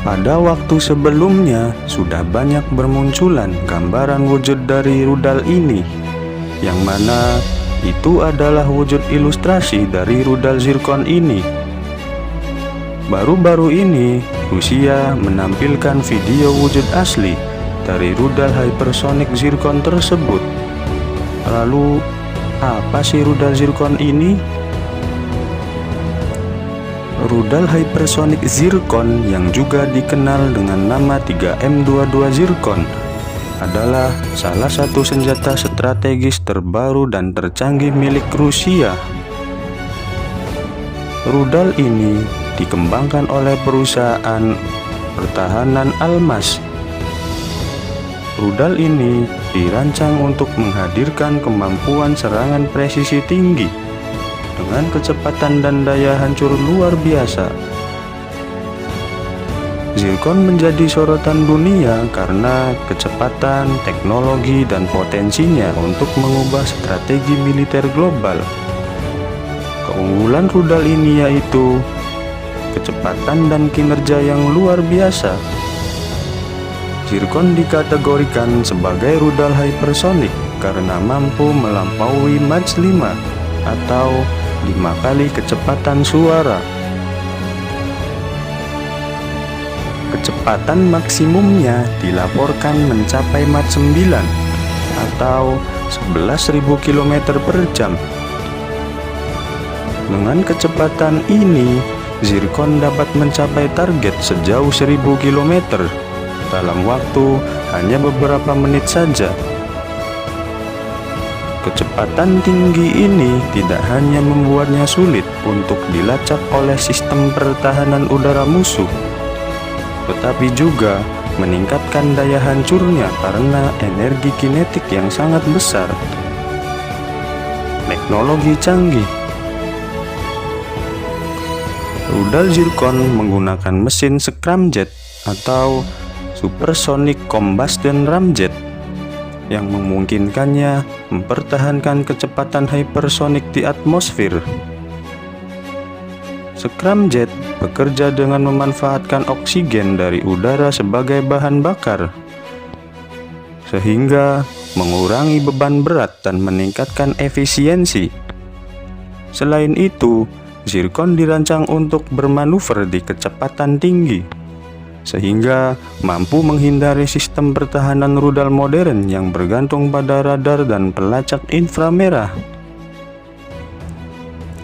Pada waktu sebelumnya, sudah banyak bermunculan gambaran wujud dari rudal ini, yang mana itu adalah wujud ilustrasi dari rudal zirkon ini. Baru-baru ini, Rusia menampilkan video wujud asli dari rudal hypersonic zirkon tersebut. Lalu, apa sih rudal zirkon ini? Rudal hypersonic zirkon yang juga dikenal dengan nama 3M22 zirkon adalah salah satu senjata strategis terbaru dan tercanggih milik Rusia. Rudal ini dikembangkan oleh perusahaan pertahanan Almaz. Rudal ini dirancang untuk menghadirkan kemampuan serangan presisi tinggi dengan kecepatan dan daya hancur luar biasa. Zirkon menjadi sorotan dunia karena kecepatan, teknologi, dan potensinya untuk mengubah strategi militer global. Keunggulan rudal ini yaitu kecepatan dan kinerja yang luar biasa. Zirkon dikategorikan sebagai rudal hypersonic karena mampu melampaui Mach 5 atau 5 kali kecepatan suara. Kecepatan maksimumnya dilaporkan mencapai Mach 9 atau 11.000 km per jam. Dengan kecepatan ini, Zirkon dapat mencapai target sejauh 1.000 km dalam waktu hanya beberapa menit saja. Kecepatan tinggi ini tidak hanya membuatnya sulit untuk dilacak oleh sistem pertahanan udara musuh, tetapi juga meningkatkan daya hancurnya karena energi kinetik yang sangat besar. Teknologi canggih. Rudal zirkon menggunakan mesin scramjet atau supersonic combustion ramjet yang memungkinkannya mempertahankan kecepatan hypersonik di atmosfer. Scramjet bekerja dengan memanfaatkan oksigen dari udara sebagai bahan bakar, sehingga mengurangi beban berat dan meningkatkan efisiensi. Selain itu, zirkon dirancang untuk bermanuver di kecepatan tinggi, sehingga mampu menghindari sistem pertahanan rudal modern yang bergantung pada radar dan pelacak inframerah.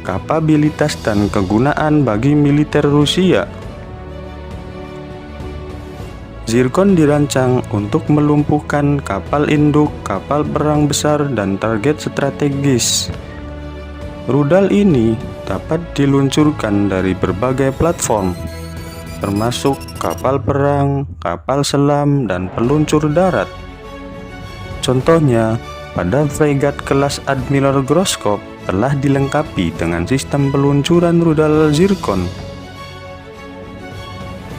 Kapabilitas dan kegunaan bagi militer Rusia. Zirkon dirancang untuk melumpuhkan kapal induk, kapal perang besar, dan target strategis. Rudal ini dapat diluncurkan dari berbagai platform, termasuk kapal perang, kapal selam, dan peluncur darat. Contohnya, pada fregat kelas Admiral Groskop telah dilengkapi dengan sistem peluncuran rudal zirkon.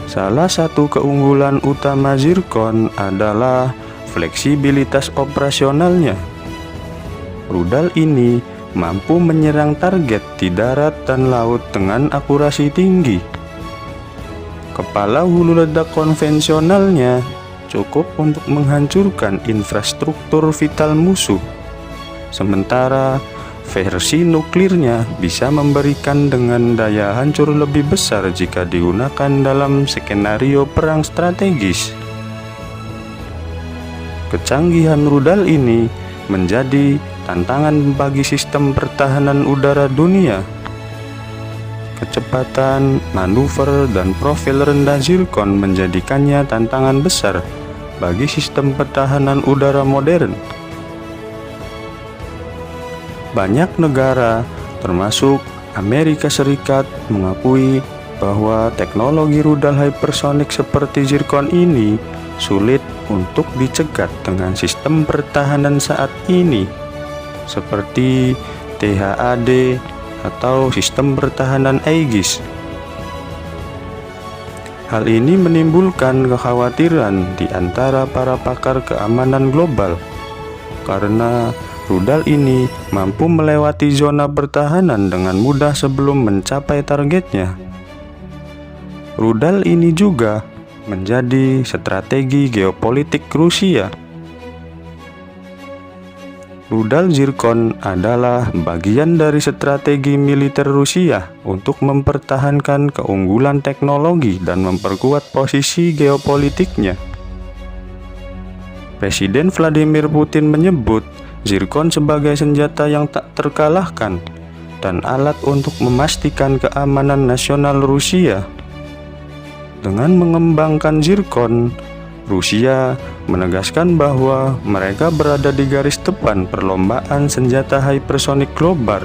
Salah satu keunggulan utama zirkon adalah fleksibilitas operasionalnya. Rudal ini mampu menyerang target di darat dan laut dengan akurasi tinggi. Kepala hulu ledak konvensionalnya cukup untuk menghancurkan infrastruktur vital musuh, sementara versi nuklirnya bisa memberikan dengan daya hancur lebih besar jika digunakan dalam skenario perang strategis. Kecanggihan rudal ini menjadi tantangan bagi sistem pertahanan udara dunia. Kecepatan, manuver, dan profil rendah zirkon menjadikannya tantangan besar bagi sistem pertahanan udara modern. Banyak negara, termasuk Amerika Serikat, mengakui bahwa teknologi rudal hypersonic seperti zirkon ini sulit untuk dicegat dengan sistem pertahanan saat ini, seperti THAAD atau sistem pertahanan Aegis. Hal ini menimbulkan kekhawatiran di antara para pakar keamanan global, karena rudal ini mampu melewati zona pertahanan dengan mudah sebelum mencapai targetnya. Rudal ini juga menjadi strategi geopolitik Rusia. Rudal zirkon adalah bagian dari strategi militer Rusia untuk mempertahankan keunggulan teknologi dan memperkuat posisi geopolitiknya. Presiden Vladimir Putin menyebut zirkon sebagai senjata yang tak terkalahkan dan alat untuk memastikan keamanan nasional Rusia. Dengan mengembangkan zirkon, Rusia menegaskan bahwa mereka berada di garis depan perlombaan senjata hypersonik global,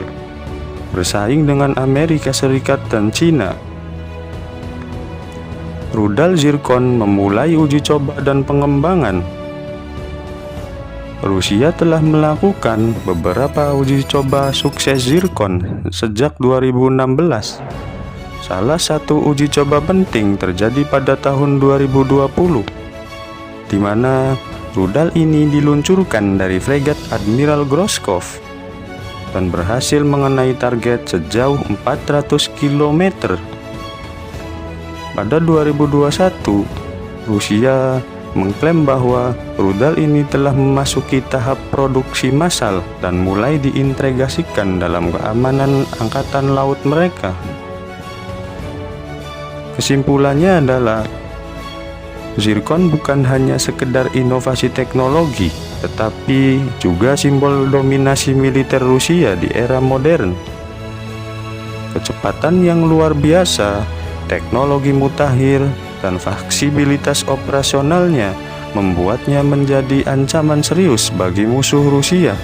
bersaing dengan Amerika Serikat dan Cina. Rudal zirkon memulai uji coba dan pengembangan. Rusia telah melakukan beberapa uji coba sukses zirkon sejak 2016. Salah satu uji coba penting terjadi pada tahun 2020, di mana rudal ini diluncurkan dari fregat Admiral Groshkov dan berhasil mengenai target sejauh 400 km. Pada 2021, Rusia mengklaim bahwa rudal ini telah memasuki tahap produksi massal dan mulai diintegrasikan dalam keamanan angkatan laut mereka. Kesimpulannya adalah zirkon bukan hanya sekedar inovasi teknologi, tetapi juga simbol dominasi militer Rusia di era modern. Kecepatan yang luar biasa, teknologi mutakhir, dan fleksibilitas operasionalnya membuatnya menjadi ancaman serius bagi musuh Rusia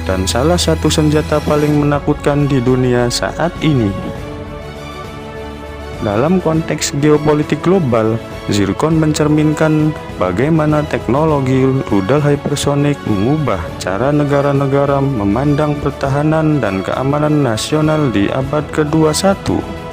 dan salah satu senjata paling menakutkan di dunia saat ini. Dalam konteks geopolitik global, zirkon mencerminkan bagaimana teknologi rudal hypersonik mengubah cara negara-negara memandang pertahanan dan keamanan nasional di abad ke-21.